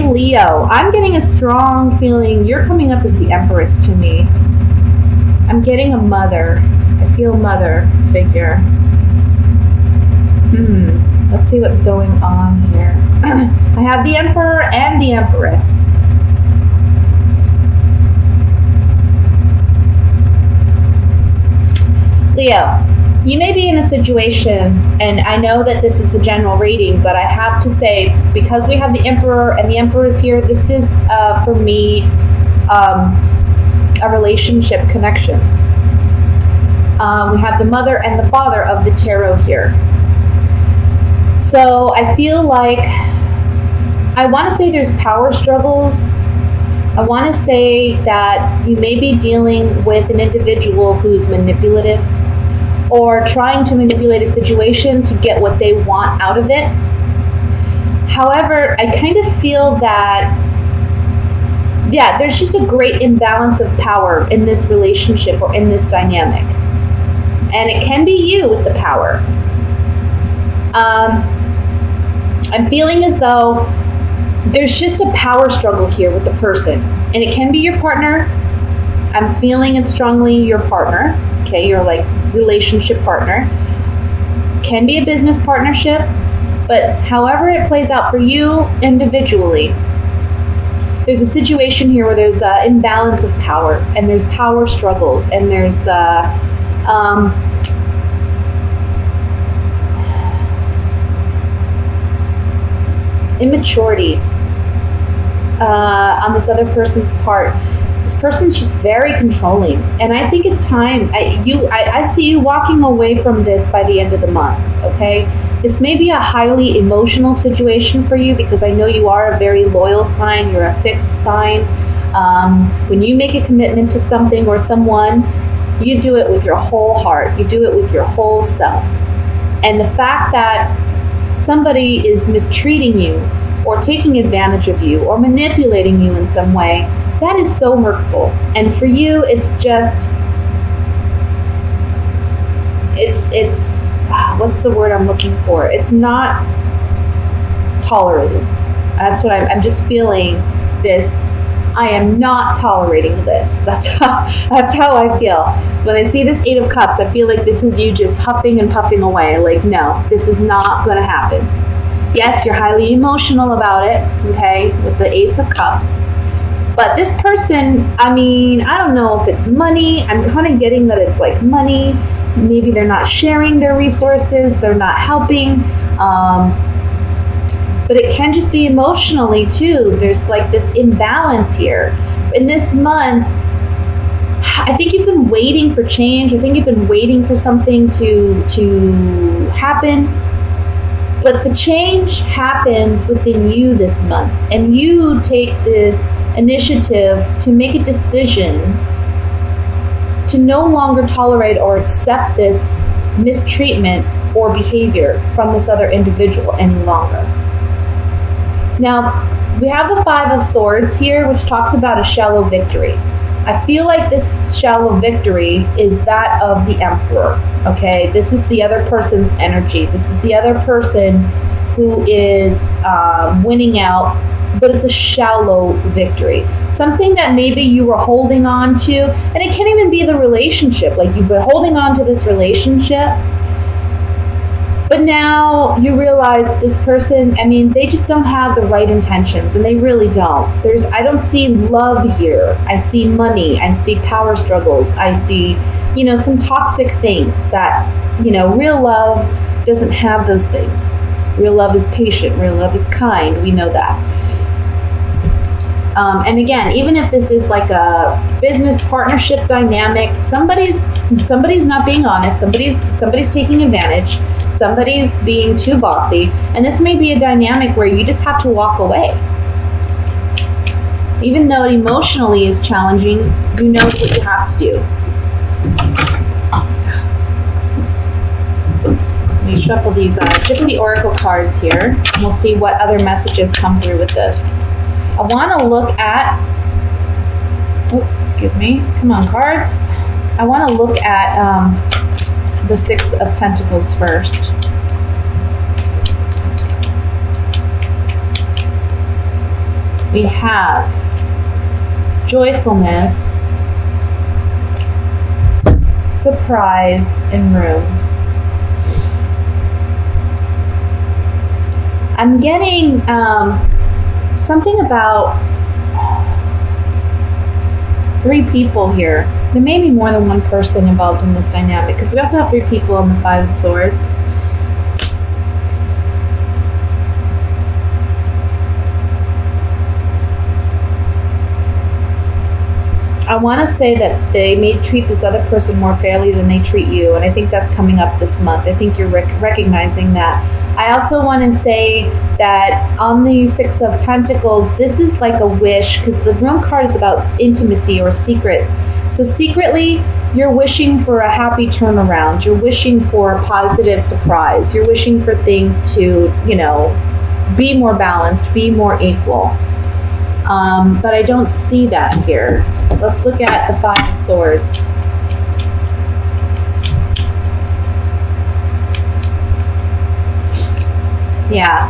Leo, I'm getting a strong feeling you're coming up as the Empress to me. I'm getting a mother. I feel mother figure. Let's see what's going on here. I have the Emperor and the Empress. Leo, you may be in a situation, and I know that this is the general reading, but I have to say, because we have the Emperor and the Empress here, this is, for me, a relationship connection. We have the mother and the father of the tarot here. So I feel like, I want to say there's power struggles. I want to say that you may be dealing with an individual who's manipulative or trying to manipulate a situation to get what they want out of it. However, I kind of feel that, there's just a great imbalance of power in this relationship or in this dynamic. And it can be you with the power. I'm feeling as though there's just a power struggle here with the person. And it can be your partner. I'm feeling it strongly your partner. Okay, your like relationship partner. Can be a business partnership. But however it plays out for you individually, there's a situation here where there's an imbalance of power. And there's power struggles. And there's immaturity on this other person's part. This person's just very controlling, and I think it's time. I see you walking away from this by the end of the month. Okay, this may be a highly emotional situation for you because I know you are a very loyal sign. You're a fixed sign. When you make a commitment to something or someone, you do it with your whole heart. You do it with your whole self. And the fact that somebody is mistreating you or taking advantage of you or manipulating you in some way, that is so hurtful. And for you, it's just, it's what's the word I'm looking for? It's not tolerated. That's what I'm just feeling this. I am not tolerating this. That's how I feel. When I see this 8 of Cups, I feel like this is you just huffing and puffing away. Like, no, this is not going to happen. Yes, you're highly emotional about it, okay, with the Ace of Cups. But this person, I mean, I don't know if it's money. I'm kind of getting that it's like money. Maybe they're not sharing their resources. They're not helping. But it can just be emotionally too. There's like this imbalance here. In this month, I think you've been waiting for change. I think you've been waiting for something to happen. But the change happens within you this month. And you take the initiative to make a decision to no longer tolerate or accept this mistreatment or behavior from this other individual any longer. Now, we have the 5 of Swords here, which talks about a shallow victory. I feel like this shallow victory is that of the Emperor, okay? This is the other person's energy. This is the other person who is winning out, but it's a shallow victory. Something that maybe you were holding on to, and it can't even be the relationship. Like, you've been holding on to this relationship, but now you realize this person, I mean, they just don't have the right intentions, and they really don't. I don't see love here. I see money. I see power struggles. I see, some toxic things that, real love doesn't have those things. Real love is patient. Real love is kind. We know that. And again, even if this is like a business partnership dynamic, somebody's not being honest. Somebody's taking advantage. Somebody's being too bossy, and this may be a dynamic where you just have to walk away. Even though it emotionally is challenging, you know what you have to do. Let me shuffle these Gypsy Oracle cards here, and we'll see what other messages come through with this. I want to look at, excuse me, come on cards. I want to look at the 6 of Pentacles first. we have joyfulness, surprise, and room. I'm getting something about 3 people here. There may be more than one person involved in this dynamic because we also have 3 people on the 5 of Swords. I want to say that they may treat this other person more fairly than they treat you, and I think that's coming up this month. I think you're recognizing that. I also want to say that on the 6 of Pentacles, this is like a wish, because the Room card is about intimacy or secrets. So secretly, you're wishing for a happy turnaround. You're wishing for a positive surprise. You're wishing for things to, be more balanced, be more equal. But I don't see that here. Let's look at the 5 of Swords. Yeah.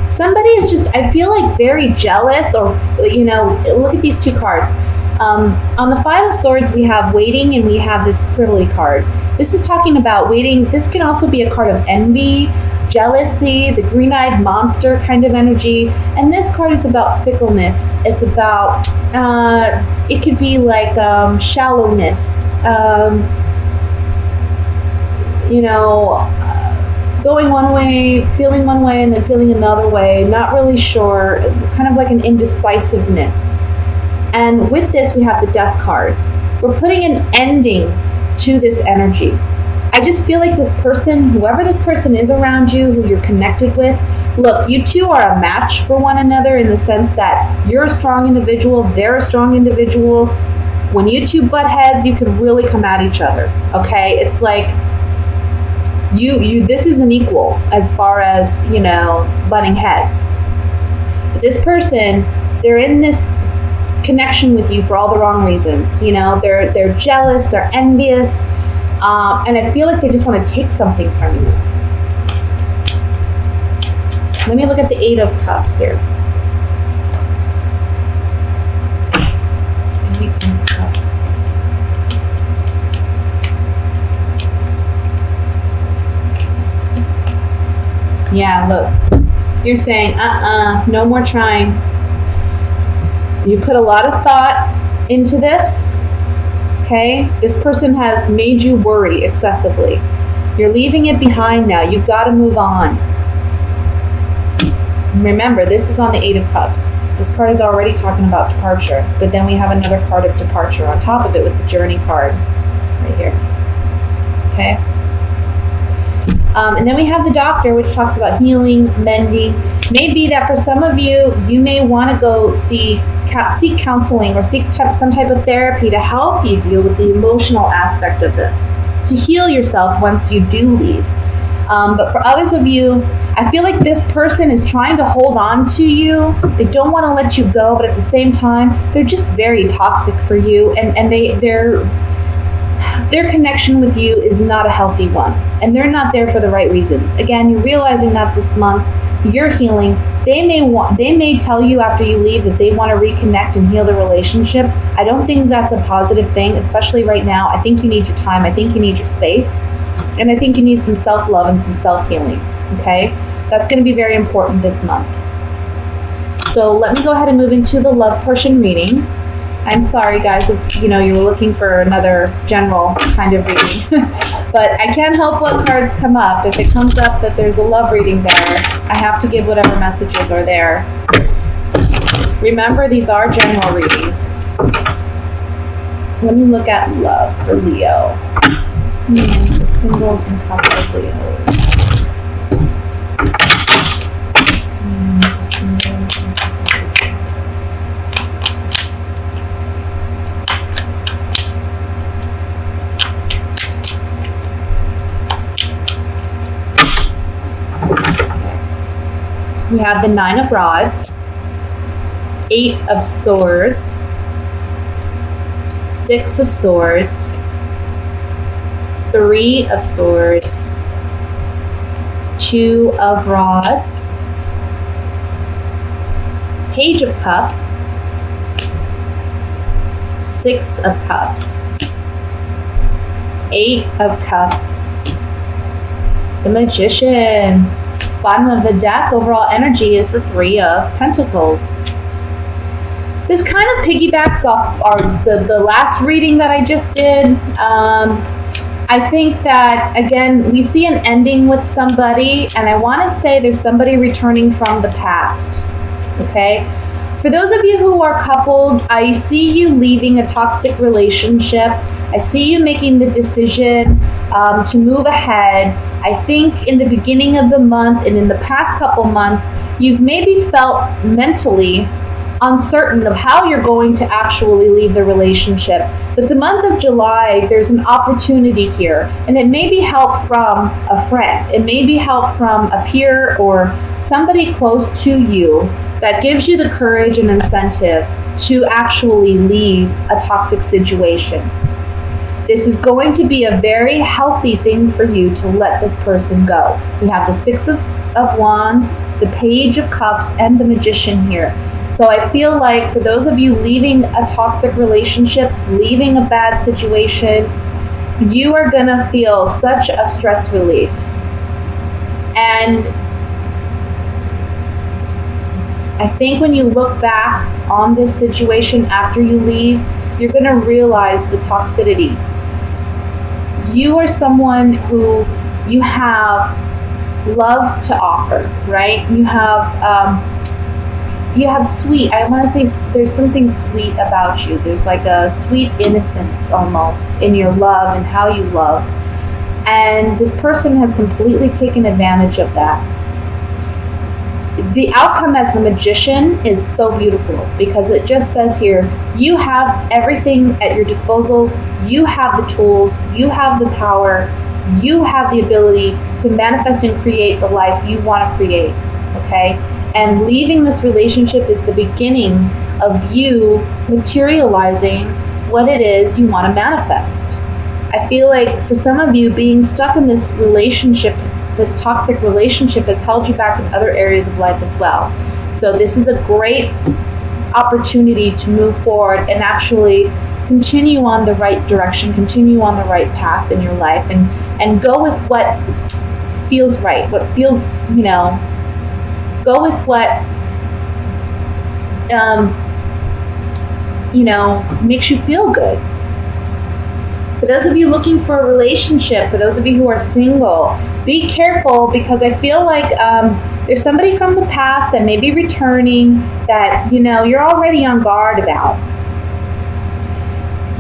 Somebody is just, I feel like, very jealous, or, look at these 2 cards. On the 5 of Swords, we have waiting and we have this privily card. This is talking about waiting. This can also be a card of envy, jealousy, the green-eyed monster kind of energy. And this card is about fickleness. It's about, it could be like shallowness, going one way, feeling one way, and then feeling another way, not really sure, kind of like an indecisiveness. And with this, we have the Death card. We're putting an ending to this energy. I just feel like this person, whoever this person is around you, who you're connected with, look, you two are a match for one another in the sense that you're a strong individual, they're a strong individual. When you two butt heads, you could really come at each other, okay? It's like, this is an equal as far as, butting heads. But this person, they're in this connection with you for all the wrong reasons. They're jealous, they're envious, and I feel like they just want to take something from you. Let me look at the 8 of Cups here. 8 of Cups. Yeah, look. You're saying, no more trying. You put a lot of thought into this, okay? This person has made you worry excessively. You're leaving it behind now. You've got to move on. Remember, this is on the 8 of Cups. This card is already talking about departure, but then we have another card of departure on top of it with the Journey card right here, okay? And then we have the Doctor, which talks about healing, mending. Maybe that for some of you, you may want to go seek counseling or seek some type of therapy to help you deal with the emotional aspect of this, to heal yourself once you do leave. But for others of you, I feel like this person is trying to hold on to you. They don't want to let you go, but at the same time, they're just very toxic for you, and their connection with you is not a healthy one, and they're not there for the right reasons. Again, you're realizing that this month, you're healing. They may tell you after you leave that they want to reconnect and heal the relationship. I don't think that's a positive thing, especially right now. I think you need your time. I think you need your space. And I think you need some self-love and some self-healing, okay? That's going to be very important this month. So let me go ahead and move into the love portion reading. I'm sorry, guys, if you were looking for another general kind of reading. But I can't help what cards come up. If it comes up that there's a love reading there, I have to give whatever messages are there. Remember, these are general readings. Let me look at love for Leo. It's coming in the single and couple of Leos. It's coming in the single and couple of Leos. We have the 9 of Rods, 8 of Swords, 6 of Swords, 3 of Swords, 2 of Rods, Page of Cups, Six of Cups, Eight of Cups, the Magician. Bottom of the deck, overall energy is the Three of Pentacles. This kind of piggybacks off the last reading that I just did. I think that, again, we see an ending with somebody, and I want to say there's somebody returning from the past, okay? For those of you who are coupled, I see you leaving a toxic relationship. I see you making the decision to move ahead. I think in the beginning of the month and in the past couple months, you've maybe felt mentally uncertain of how you're going to actually leave the relationship. But the month of July, there's an opportunity here, and it may be help from a friend. It may be help from a peer or somebody close to you that gives you the courage and incentive to actually leave a toxic situation. This is going to be a very healthy thing for you to let this person go. We have the Six of Wands, the Page of Cups, and the Magician here. So I feel like for those of you leaving a toxic relationship, leaving a bad situation, you are going to feel such a stress relief. And I think when you look back on this situation after you leave, you're going to realize the toxicity. You are someone who you have love to offer, right? You have sweet, I want to say there's something sweet about you. There's like a sweet innocence almost in your love and how you love. And this person has completely taken advantage of that. The outcome as the Magician is so beautiful because it just says here, you have everything at your disposal. You have the tools. You have the power. You have the ability to manifest and create the life you want to create, okay? And leaving this relationship is the beginning of you materializing what it is you want to manifest. I feel like for some of you, being stuck in this relationship, this toxic relationship, has held you back in other areas of life as well. So this is a great opportunity to move forward and actually continue on the right direction, continue on the right path in your life, and go with what feels right, what feels, go with what, makes you feel good. For those of you looking for a relationship, for those of you who are single, be careful because I feel like there's somebody from the past that may be returning that, you're already on guard about.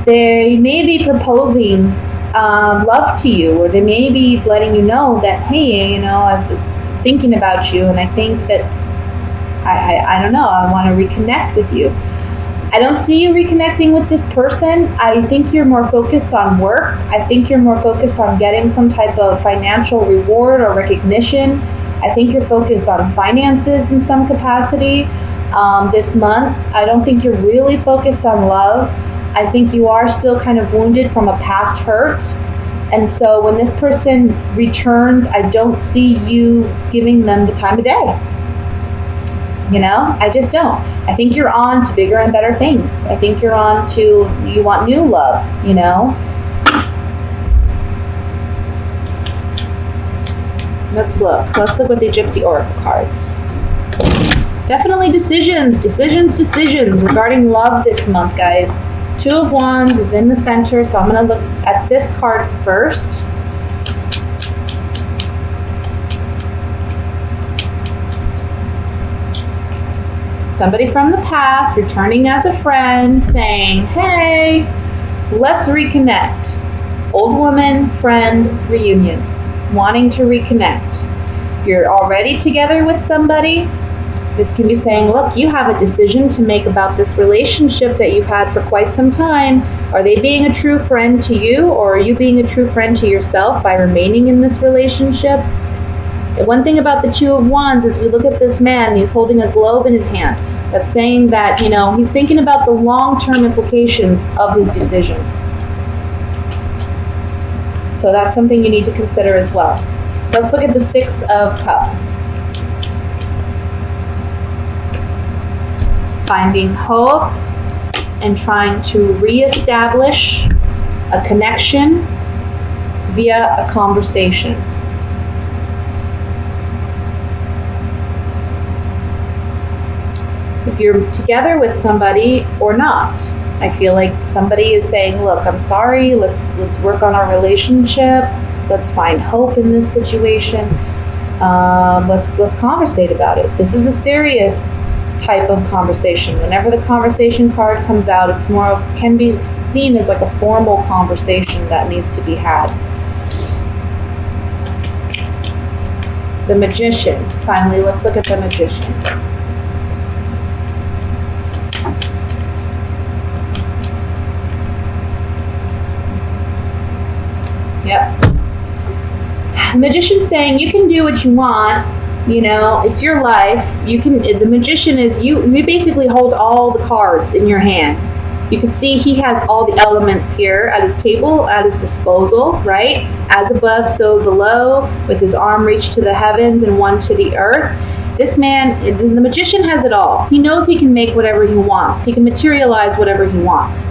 They may be proposing love to you, or they may be letting you know that, hey, I was thinking about you and I think that, I don't know, I want to reconnect with you. I don't see you reconnecting with this person. I think you're more focused on work. I think you're more focused on getting some type of financial reward or recognition. I think you're focused on finances in some capacity this month. I don't think you're really focused on love. I think you are still kind of wounded from a past hurt. And so when this person returns, I don't see you giving them the time of day. I just don't. I think you're on to bigger and better things. I think you're on to, you want new love, Let's look with the Gypsy Oracle cards. Definitely decisions regarding love this month, guys. Two of Wands is in the center, so I'm going to look at this card first. Somebody from the past returning as a friend saying, hey, let's reconnect. Old woman, friend, reunion. Wanting to reconnect. If you're already together with somebody, this can be saying, look, you have a decision to make about this relationship that you've had for quite some time. Are they being a true friend to you, or are you being a true friend to yourself by remaining in this relationship? And one thing about the Two of Wands is we look at this man, he's holding a globe in his hand. That's saying that, he's thinking about the long-term implications of his decision. So that's something you need to consider as well. Let's look at the Six of Cups. finding hope and trying to reestablish a connection via a conversation. If you're together with somebody or not, I feel like somebody is saying, look, I'm sorry, let's work on our relationship, let's find hope in this situation, let's conversate about it. This is a serious type of conversation. Whenever the conversation card comes out, it's can be seen as like a formal conversation that needs to be had. The Magician. Finally, let's look at the Magician. Yep. The Magician's saying you can do what you want. It's your life. The Magician is you basically hold all the cards in your hand. You can see he has all the elements here at his table, at his disposal, right? As above, so below, with his arm reached to the heavens and one to the earth. This man, the Magician, has it all. He knows he can make whatever he wants. He can materialize whatever he wants.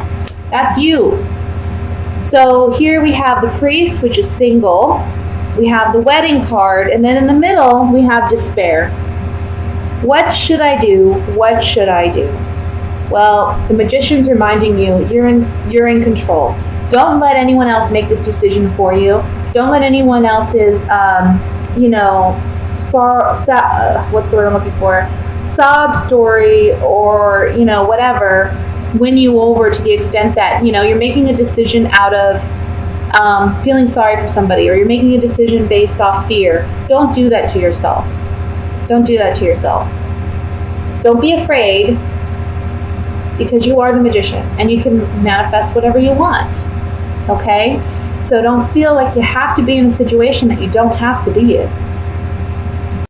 That's you. So here we have the Priest, which is single. We have the Wedding card, and then in the middle we have despair. What should I do? What should I do? Well, the Magician's reminding you, you're in control. Don't let anyone else make this decision for you. Don't let anyone else's, what's the word I'm looking for? Sob story or, whatever, win you over to the extent that, you're making a decision out of feeling sorry for somebody, or you're making a decision based off fear. Don't do that to yourself. Don't do that to yourself. Don't be afraid, because you are the Magician and you can manifest whatever you want. Okay? So don't feel like you have to be in a situation that you don't have to be in.